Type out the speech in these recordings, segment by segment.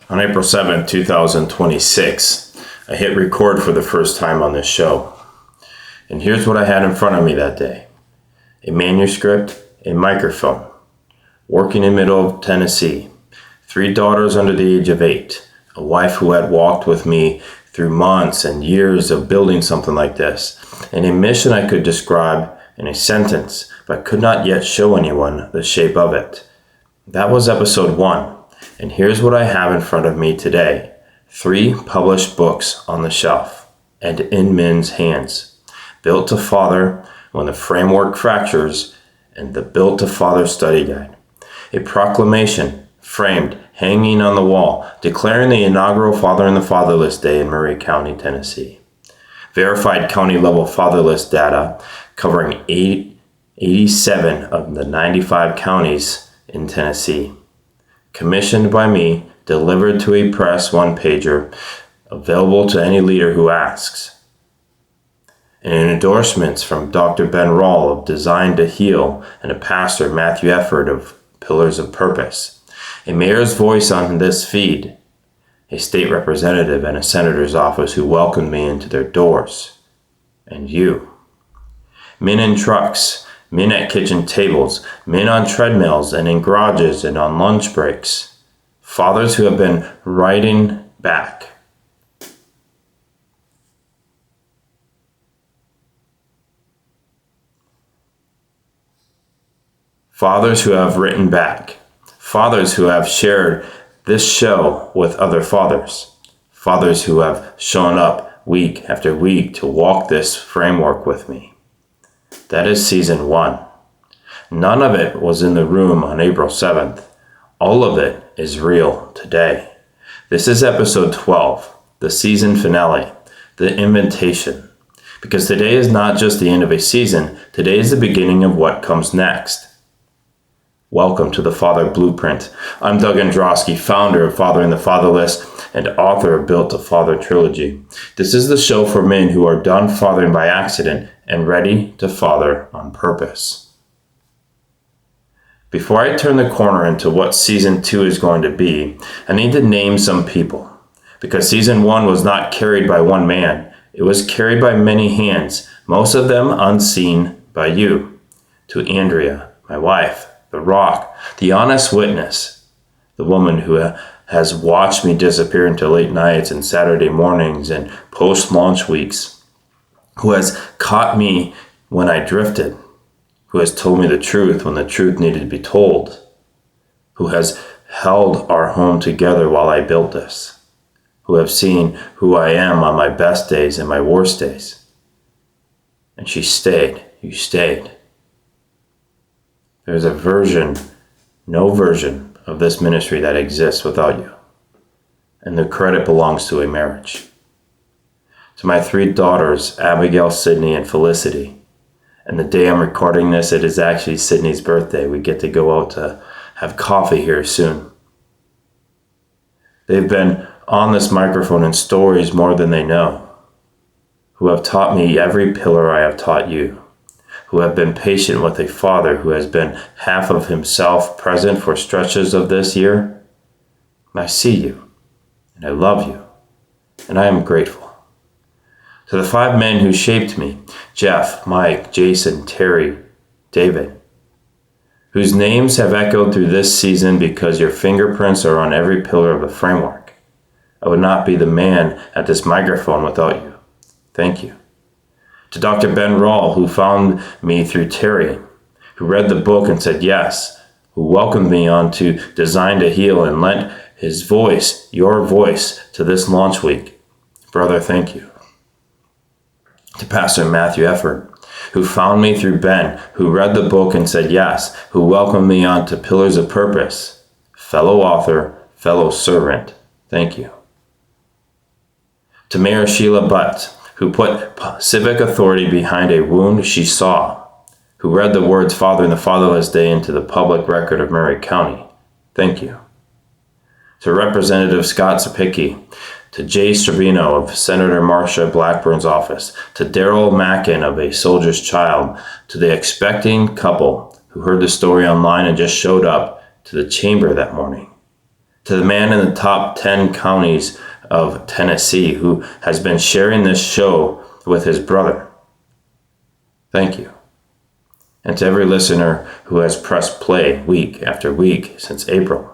On April 7, 2026, I hit record for the first time on this show. And here's what I had in front of me that day. A manuscript, a microphone, working in middle Tennessee, 3 daughters under the age of 8, a wife who had walked with me through months and years of building something like this, and a mission I could describe in a sentence, but could not yet show anyone the shape of it. That was episode 1. And here's what I have in front of me today. 3 published books on the shelf and in men's hands. Built to Father, When the Framework Fractures, and the Built to Father Study Guide. A proclamation framed, hanging on the wall, declaring the inaugural Fathering the Fatherless Day in Maury County, Tennessee. Verified county-level fatherless data covering 87 of the 95 counties in Tennessee. Commissioned by me, delivered to a press one-pager, available to any leader who asks. And endorsements from Dr. Ben Rall of Design to Heal and a pastor, Matthew Efird of Pillars of Purpose. A mayor's voice on this feed. A state representative and a senator's office who welcomed me into their doors. And you. Men in trucks. Men at kitchen tables, men on treadmills and in garages and on lunch breaks. Fathers who have been writing back. Fathers who have written back. Fathers who have shared this show with other fathers. Fathers who have shown up week after week to walk this framework with me. That is season 1. None of it was in the room on April 7th. All of it is real today. This is episode 12, the season finale, the invitation. Because today is not just the end of a season, today is the beginning of what comes next. Welcome to the Father Blueprint. I'm Doug Androsky, founder of Fathering the Fatherless and author of Built to Father Trilogy. This is the show for men who are done fathering by accident and ready to father on purpose. Before I turn the corner into what season 2 is going to be, I need to name some people. Because season 1 was not carried by one man, it was carried by many hands, most of them unseen by you. To Andrea, my wife, the rock, the honest witness, the woman who has watched me disappear into late nights and Saturday mornings and post-launch weeks, who has caught me when I drifted, who has told me the truth when the truth needed to be told, who has held our home together while I built this, who have seen who I am on my best days and my worst days. And she stayed. You stayed. There's no version of this ministry that exists without you. And the credit belongs to a marriage. To my 3 daughters, Abigail, Sydney, and Felicity. And the day I'm recording this, it is actually Sydney's birthday. We get to go out to have coffee here soon. They've been on this microphone in stories more than they know, who have taught me every pillar I have taught you, who have been patient with a father who has been half of himself present for stretches of this year. I see you, and I love you, and I am grateful. To the 5 men who shaped me, Jeff, Mike, Jason, Terry, David, whose names have echoed through this season because your fingerprints are on every pillar of the framework. I would not be the man at this microphone without you. Thank you. To Dr. Ben Rall, who found me through Terry, who read the book and said yes, who welcomed me on to Design to Heal and lent his voice, your voice, to this launch week. Brother, thank you. To Pastor Matthew Efird, who found me through Ben, who read the book and said yes, who welcomed me on to Pillars of Purpose. Fellow author, fellow servant, thank you. To Mayor Sheila Butt, who put civic authority behind a wound she saw, who read the words Fathering the Fatherless Day into the public record of Maury County. Thank you. To Representative Scott Cepicky, to Jay Strobino of Senator Marsha Blackburn's office, to Daryl Mackin of A Soldier's Child, to the expecting couple who heard the story online and just showed up to the chamber that morning. To the man in the top 10 counties of Tennessee who has been sharing this show with his brother, thank you. And to every listener who has pressed play week after week since April,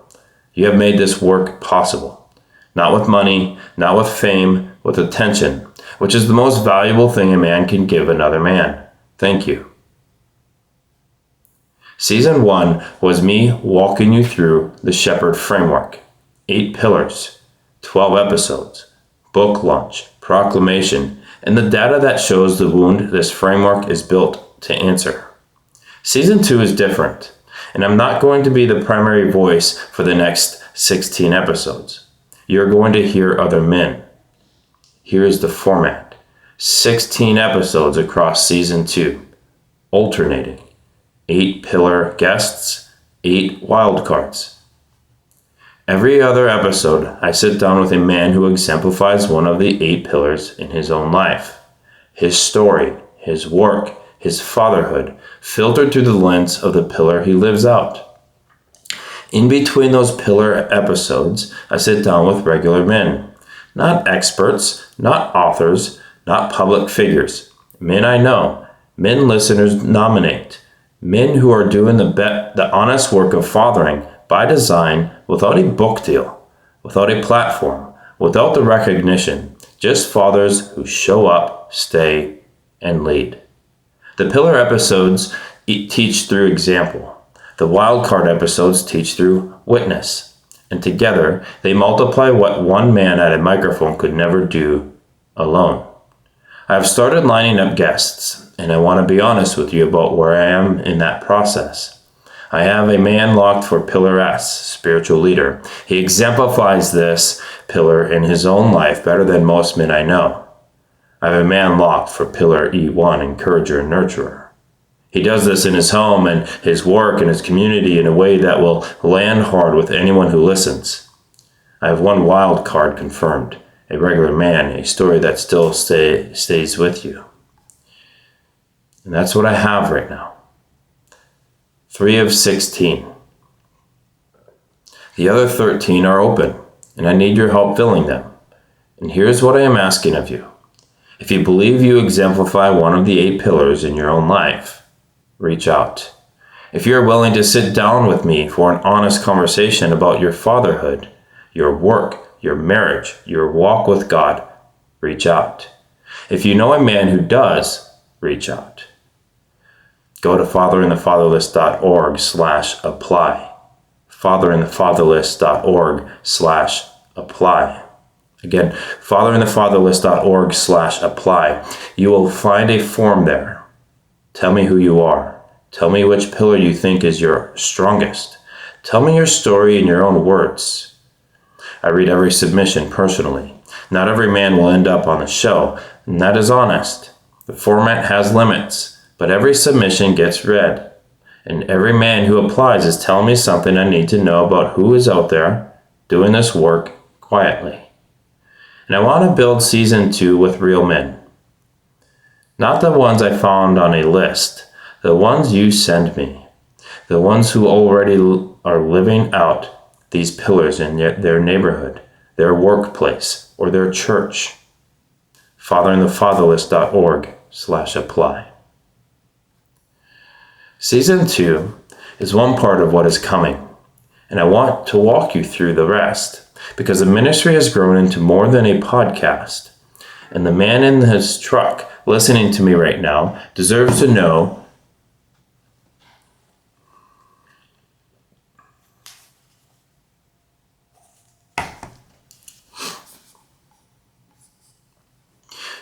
you have made this work possible. Not with money, not with fame, with attention, which is the most valuable thing a man can give another man. Thank you. Season 1 was me walking you through the Shepherd framework. 8 pillars, 12 episodes, book launch, proclamation, and the data that shows the wound this framework is built to answer. Season 2 is different, and I'm not going to be the primary voice for the next 16 episodes. You're going to hear other men. Here is the format. 16 episodes across Season 2, alternating. 8 pillar guests, 8 wildcards. Every other episode, I sit down with a man who exemplifies one of the 8 pillars in his own life. His story, his work, his fatherhood, filtered through the lens of the pillar he lives out. In between those pillar episodes, I sit down with regular men. Not experts, not authors, not public figures. Men I know, men listeners nominate. Men who are doing the honest work of fathering by design without a book deal, without a platform, without the recognition, just fathers who show up, stay, and lead. The pillar episodes teach through example. The wildcard episodes teach through witness. And together, they multiply what one man at a microphone could never do alone. I have started lining up guests, and I want to be honest with you about where I am in that process. I have a man locked for Pillar S, spiritual leader. He exemplifies this pillar in his own life better than most men I know. I have a man locked for Pillar E1, encourager and nurturer. He does this in his home and his work and his community in a way that will land hard with anyone who listens. I have one wild card confirmed, a regular man, a story that still stays with you. And that's what I have right now. 3 of 16. The other 13 are open, and I need your help filling them. And here's what I am asking of you. If you believe you exemplify one of the 8 pillars in your own life, reach out. If you're willing to sit down with me for an honest conversation about your fatherhood, your work, your marriage, your walk with God, reach out. If you know a man who does, reach out. Go to fatheringthefatherless.org/apply. fatheringthefatherless.org/apply. Again, fatheringthefatherless.org/apply. You will find a form there. Tell me who you are. Tell me which pillar you think is your strongest. Tell me your story in your own words. I read every submission personally. Not every man will end up on the show, and that is honest. The format has limits, but every submission gets read. And every man who applies is telling me something I need to know about who is out there doing this work quietly. And I want to build Season 2 with real men. Not the ones I found on a list, the ones you send me. The ones who already are living out these pillars in their neighborhood, their workplace, or their church. fatheringthefatherless.org/apply. Season 2 is one part of what is coming, and I want to walk you through the rest, because the ministry has grown into more than a podcast, and the man in his truck listening to me right now deserves to know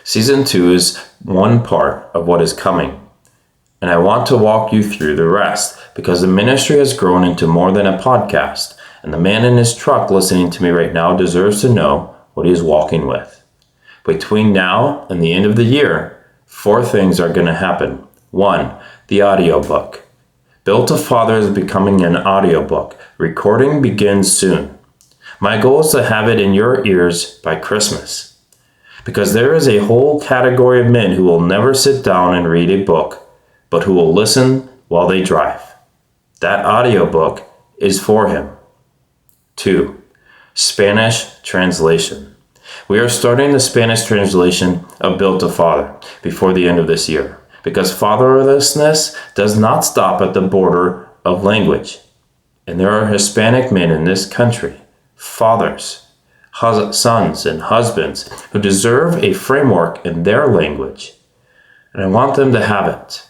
Season 2 is one part of what is coming, and I want to walk you through the rest because the ministry has grown into more than a podcast, and the man in his truck listening to me right now deserves to know what he is walking with. Between now and the end of the year, 4 things are going to happen. 1, the audiobook. Built to Father is becoming an audiobook. Recording begins soon. My goal is to have it in your ears by Christmas. Because there is a whole category of men who will never sit down and read a book, but who will listen while they drive. That audiobook is for him. 2, Spanish translation. We are starting the Spanish translation of Built to Father before the end of this year, because fatherlessness does not stop at the border of language. And there are Hispanic men in this country, fathers, sons, and husbands who deserve a framework in their language. And I want them to have it.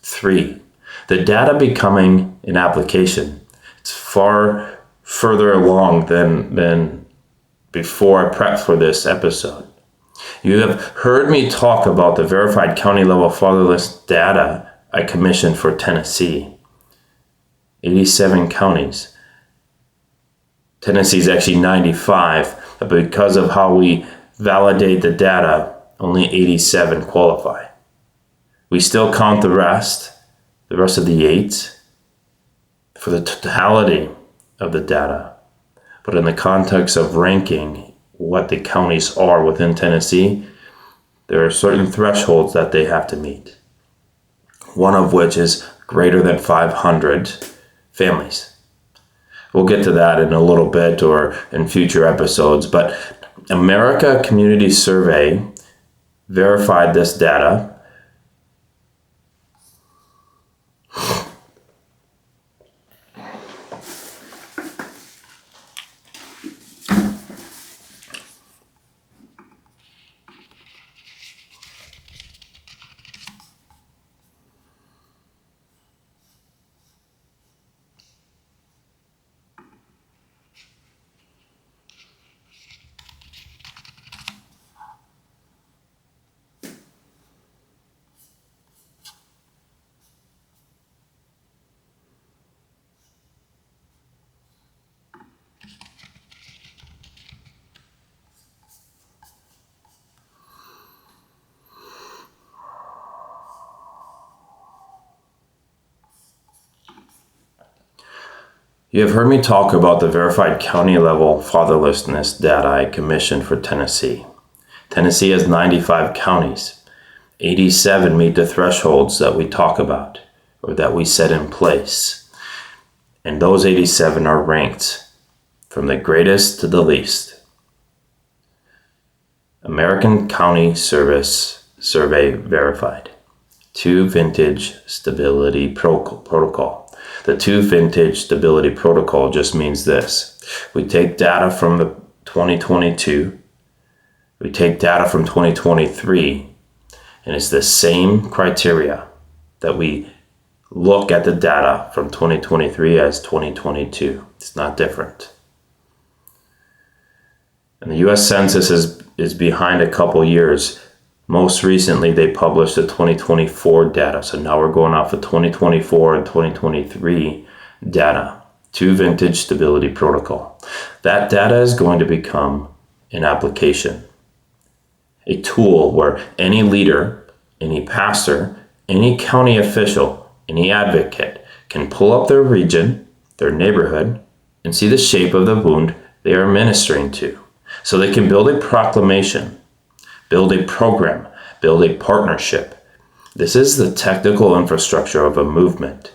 3, the data becoming an application. It's far further along than before I prepped for this episode. You have heard me talk about the verified county level fatherless data I commissioned for Tennessee. 87 counties. Tennessee is actually 95, but because of how we validate the data, only 87 qualify. We still count the rest of the 8, for the totality of the data. But in the context of ranking what the counties are within Tennessee, there are certain thresholds that they have to meet. One of which is greater than 500 families. We'll get to that in a little bit or in future episodes, but America Community Survey verified this data. You have heard me talk about the verified county level fatherlessness data I commissioned for Tennessee. Tennessee has 95 counties. 87 meet the thresholds that we talk about, or that we set in place. And those 87 are ranked from the greatest to the least. American County Service Survey verified. 2 vintage stability protocol. The 2 vintage stability protocol just means this. We take data from the 2022, we take data from 2023, and it's the same criteria that we look at the data from 2023 as 2022. It's not different. And the US Census is behind a couple years. Most recently, they published the 2024 data. So now we're going off of 2024 and 2023 data. 2 vintage stability protocol. That data is going to become an application. A tool where any leader, any pastor, any county official, any advocate can pull up their region, their neighborhood, and see the shape of the wound they are ministering to. So they can build a proclamation, build a program, build a partnership. This is the technical infrastructure of a movement.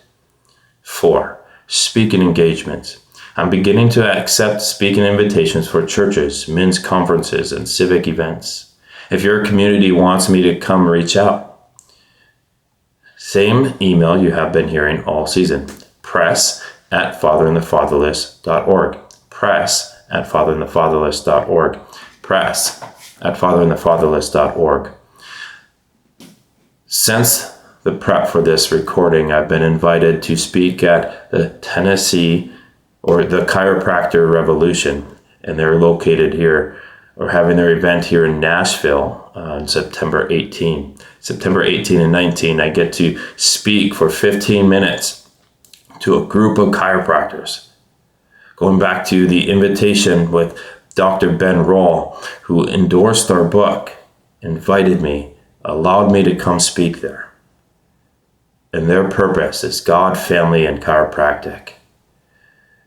4, speaking engagements. I'm beginning to accept speaking invitations for churches, men's conferences, and civic events. If your community wants me to come, reach out. Same email you have been hearing all season. press@fatheringthefatherless.org. press@fatheringthefatherless.org. press@fatheringthefatherless.org. Since the prep for this recording, I've been invited to speak at the Tennessee, or the Chiropractor Revolution, and they're located here, or having their event here in Nashville on September 18. September 18 and 19, I get to speak for 15 minutes to a group of chiropractors. Going back to the invitation with Dr. Ben Rall, who endorsed our book, invited me, allowed me to come speak there. And their purpose is God, family, and chiropractic.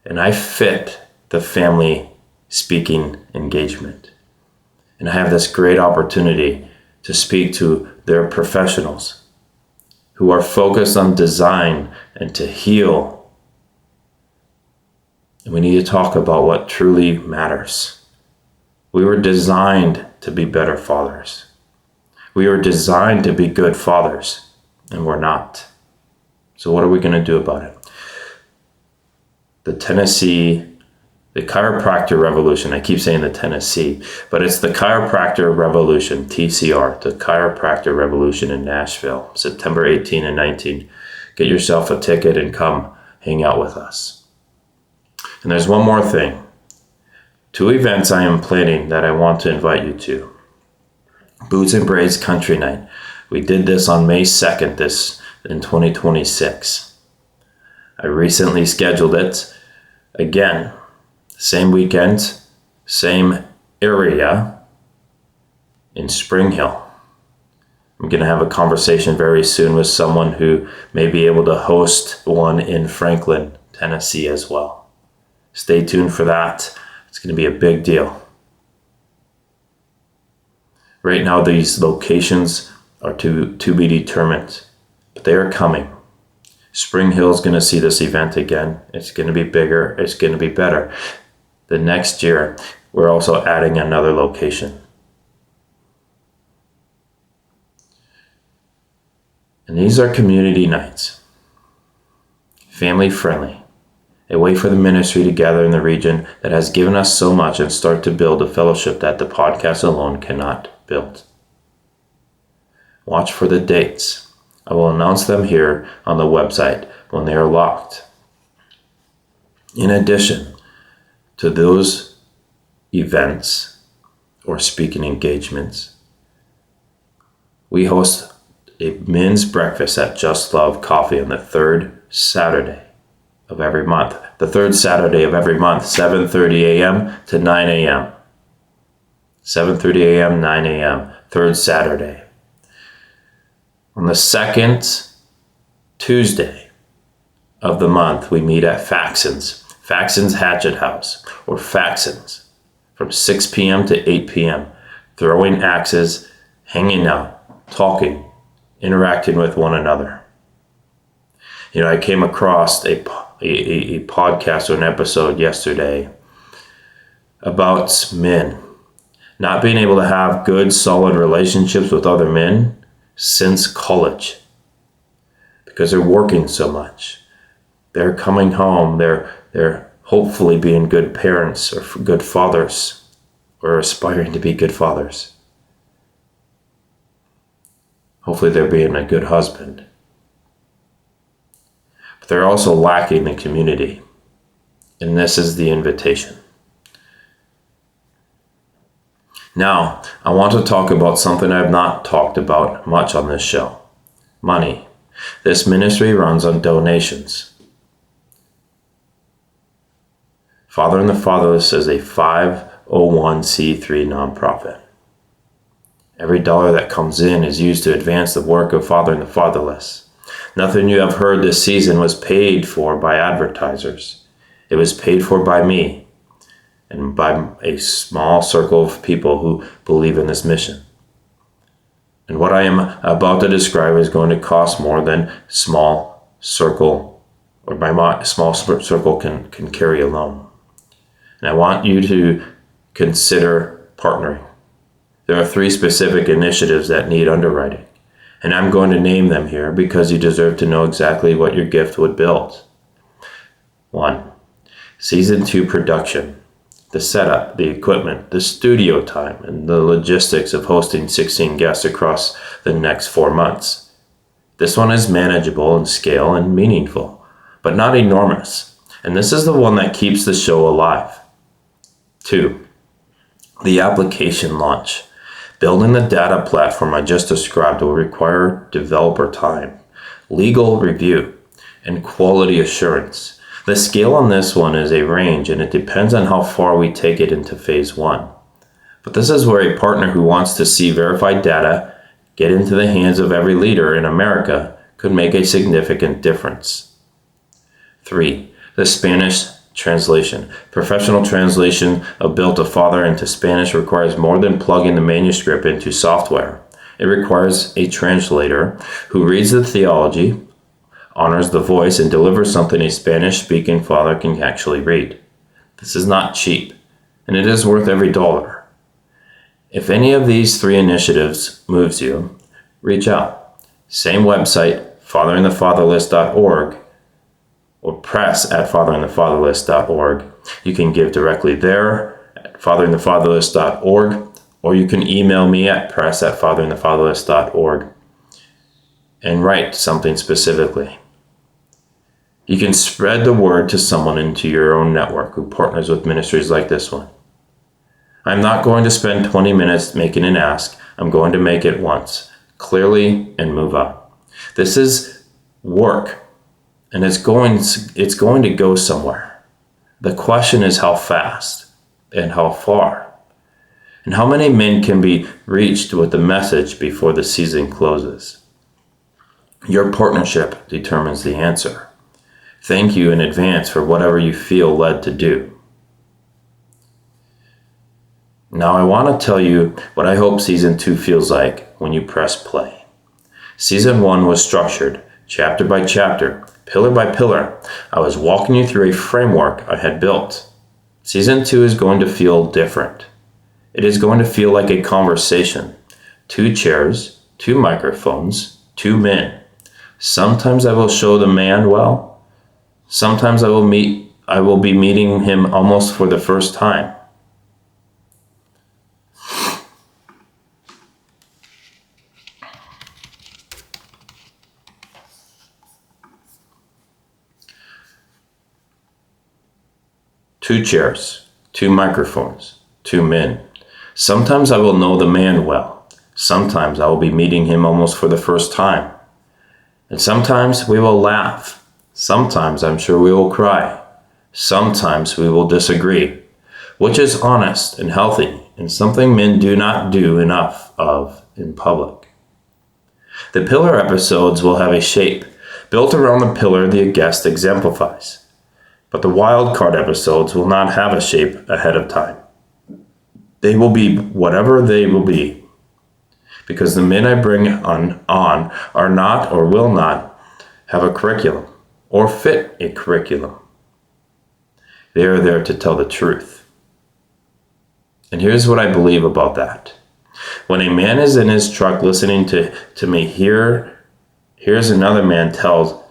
And I fit the family speaking engagement. And I have this great opportunity to speak to their professionals who are focused on design and to heal And we need to talk about what truly matters. We were designed to be better fathers. We were designed to be good fathers, and we're not. So what are we going to do about it? The chiropractor revolution, I keep saying the Tennessee, but it's the chiropractor revolution, TCR, the chiropractor revolution in Nashville, September 18 and 19. Get yourself a ticket and come hang out with us. And there's one more thing. 2 events I am planning that I want to invite you to. Boots and Braids Country Night. We did this on May 2nd in 2026. I recently scheduled it. Again, same weekend, same area in Spring Hill. I'm going to have a conversation very soon with someone who may be able to host one in Franklin, Tennessee as well. Stay tuned for that. It's going to be a big deal. Right now, these locations are to be determined, but they are coming. Spring Hill is going to see this event again. It's going to be bigger. It's going to be better. The next year, we're also adding another location. And these are community nights. Family friendly. A way for the ministry to gather in the region that has given us so much and start to build a fellowship that the podcast alone cannot build. Watch for the dates. I will announce them here on the website when they are locked. In addition to those events or speaking engagements, we host a men's breakfast at Just Love Coffee on the 3rd Saturday of every month. The 3rd Saturday of every month, 7:30 a.m. to 9 a.m. 7:30 a.m., 9 a.m., 3rd Saturday. On the 2nd Tuesday of the month, we meet at Faxon's Hatchet House, or Faxon's, from 6 p.m. to 8 p.m., throwing axes, hanging out, talking, interacting with one another. You know, I came across a podcast or an episode yesterday about men not being able to have good, solid relationships with other men since college because they're working so much. They're coming home. They're hopefully being good parents or good fathers or aspiring to be good fathers. Hopefully they're being a good husband. But they're also lacking the community. And this is the invitation. Now, I want to talk about something I've not talked about much on this show. Money. This ministry runs on donations. Fathering the Fatherless is a 501c3 nonprofit. Every dollar that comes in is used to advance the work of Fathering the Fatherless. Nothing you have heard this season was paid for by advertisers. It was paid for by me and by a small circle of people who believe in this mission. And what I am about to describe is going to cost more than small circle, or my small circle can carry alone. And I want you to consider partnering. There are 3 specific initiatives that need underwriting, and I'm going to name them here because you deserve to know exactly what your gift would build. 1. Season 2 production. The setup, the equipment, the studio time, and the logistics of hosting 16 guests across the next 4 months. This one is manageable in scale and meaningful, but not enormous. And this is the one that keeps the show alive. 2. The application launch. Building the data platform I just described will require developer time, legal review, and quality assurance. The scale on this one is a range, and it depends on how far we take it into phase 1. But this is where a partner who wants to see verified data get into the hands of every leader in America could make a significant difference. 3. The Spanish translation. Professional translation of Built a Father into Spanish requires more than plugging the manuscript into software. It requires a translator who reads the theology, honors the voice, and delivers something a Spanish-speaking father can actually read. This is not cheap, and it is worth every dollar. If any of these 3 initiatives moves you, reach out. Same website, fatheringthefatherless.org, or press@fatheringthefatherless.org. You can give directly there at fatheringthefatherless.org, or you can email me at press@fatheringthefatherless.org and write something specifically. You can spread the word to someone into your own network who partners with ministries like this one. I'm not going to spend 20 minutes making an ask. I'm going to make it once, clearly, and move on. This is work, and it's going to go somewhere. The question is how fast and how far, and how many men can be reached with the message before the season closes. Your partnership determines the answer. Thank you in advance for whatever you feel led to do. Now I want to tell you what I hope Season 2 feels like when you press play. Season 1 was structured, chapter by chapter, pillar by pillar. I was walking you through a framework I had built. Season 2 is going to feel different. It is going to feel like a conversation. 2 chairs, 2 microphones, 2 men. Sometimes I will show the man well. Sometimes I will be meeting him almost for the first time. Two chairs, 2 microphones, 2 men. Sometimes I will know the man well. Sometimes I will be meeting him almost for the first time. And sometimes we will laugh. Sometimes I'm sure we will cry. Sometimes we will disagree, which is honest and healthy and something men do not do enough of in public. The pillar episodes will have a shape built around the pillar the guest exemplifies. But the wild card episodes will not have a shape ahead of time. They will be whatever they will be, because the men I bring on are not or will not have a curriculum or fit a curriculum. They are there to tell the truth. And here's what I believe about that. When a man is in his truck listening to me, here's another man tells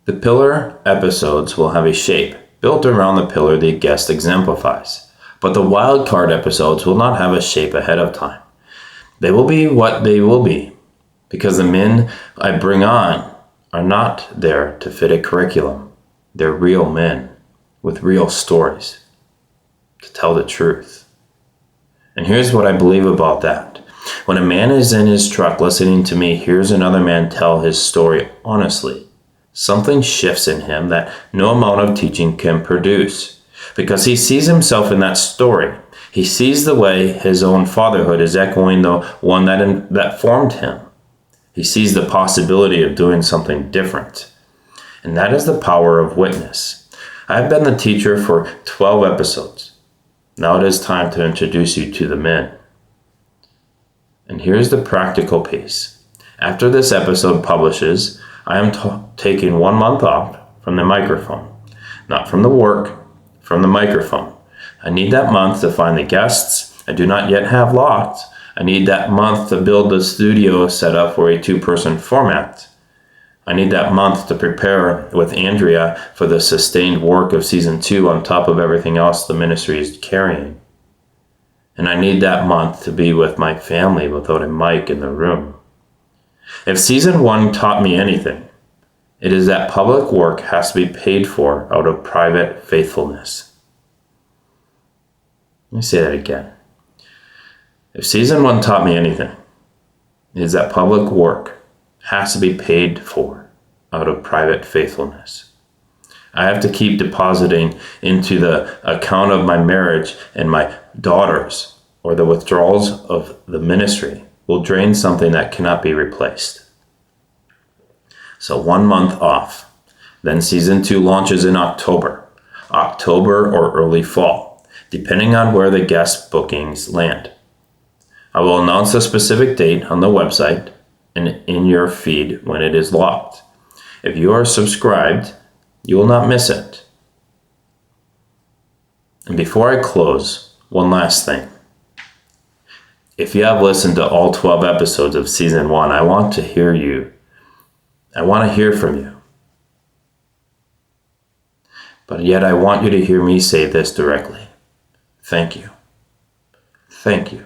the pillar episodes will have a shape built around the pillar the guest exemplifies, but the wild card episodes will not have a shape ahead of time. They will be what they will be, because the men I bring on are not there to fit a curriculum. They're real men with real stories to tell the truth. And here's what I believe about that. When a man is in his truck listening to me, here's another man tell his story honestly. Something shifts in him that no amount of teaching can produce, because he sees himself in that story. He sees the way his own fatherhood is echoing the one that formed him. He sees the possibility of doing something different. And that is the power of witness. I've been the teacher for 12 episodes. Now it is time to introduce you to the men. And here's the practical piece. After this episode publishes, I am taking 1 month off from the microphone. Not from the work, from the microphone. I need that month to find the guests I do not yet have locked. I need that month to build the studio set up for a 2-person format. I need that month to prepare with Andrea for the sustained work of Season 2 on top of everything else the ministry is carrying. And I need that month to be with my family without a mic in the room. If Season 1 taught me anything, it is that public work has to be paid for out of private faithfulness. Let me say that again. If Season 1 taught me anything, it is that public work has to be paid for out of private faithfulness. I have to keep depositing into the account of my marriage and my daughters, or the withdrawals of the ministry will drain something that cannot be replaced. So 1 month off. Then season 2 launches in October or early fall, depending on where the guest bookings land. I will announce a specific date on the website and in your feed when it is locked. If you are subscribed, you will not miss it. And before I close, one last thing. If you have listened to all 12 episodes of season 1, I want to hear you. I want to hear from you. But yet I want you to hear me say this directly. Thank you. Thank you.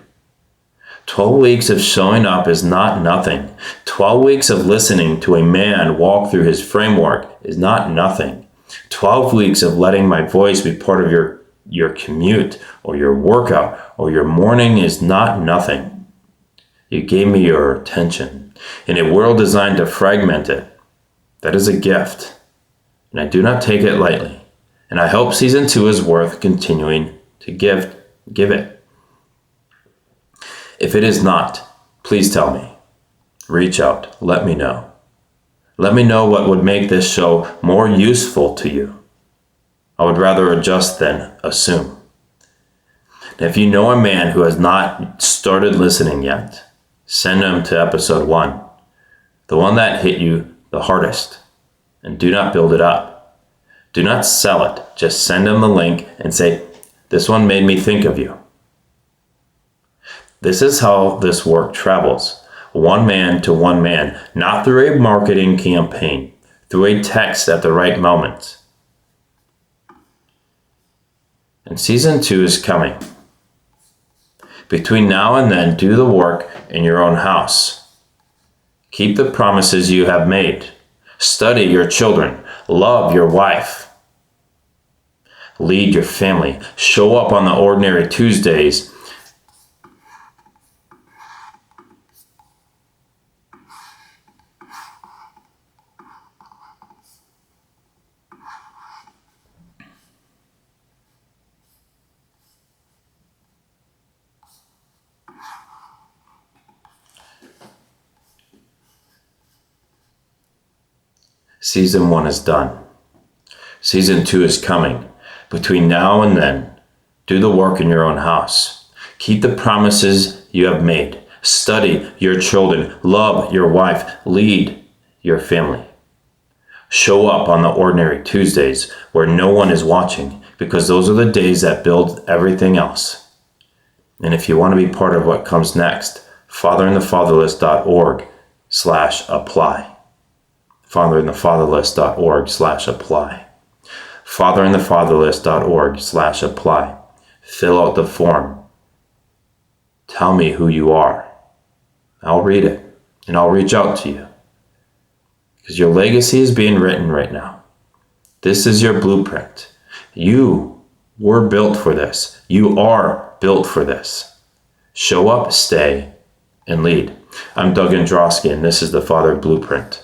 12 weeks of showing up is not nothing. 12 weeks of listening to a man walk through his framework is not nothing. 12 weeks of letting my voice be part of your commute or your workout or your morning is not nothing. You gave me your attention. In a world designed to fragment it, that is a gift, and I do not take it lightly. And I hope season 2 is worth continuing to give it. If it is not, please tell me. Reach out. Let me know. Let me know what would make this show more useful to you. I would rather adjust than assume. And if you know a man who has not started listening yet, send him to episode 1, the one that hit you the hardest, and do not build it up. Do not sell it. Just send him the link and say, this one made me think of you. This is how this work travels. One man to one man, not through a marketing campaign, through a text at the right moment. And season 2 is coming. Between now and then, do the work in your own house. Keep the promises you have made. Study your children. Love your wife. Lead your family. Show up on the ordinary Tuesdays. Season 1 is done. Season 2 is coming. Between now and then, do the work in your own house. Keep the promises you have made. Study your children. Love your wife. Lead your family. Show up on the ordinary Tuesdays where no one is watching, because those are the days that build everything else. And if you want to be part of what comes next, fatherinthefatherless.org/apply. fatherinthefatherless.org/apply. fatherinthefatherless.org/apply. Fill out the form. Tell me who you are. I'll read it, and I'll reach out to you. Because your legacy is being written right now. This is your blueprint. You were built for this. You are built for this. Show up, stay, and lead. I'm Doug Androsky, and this is the Father Blueprint.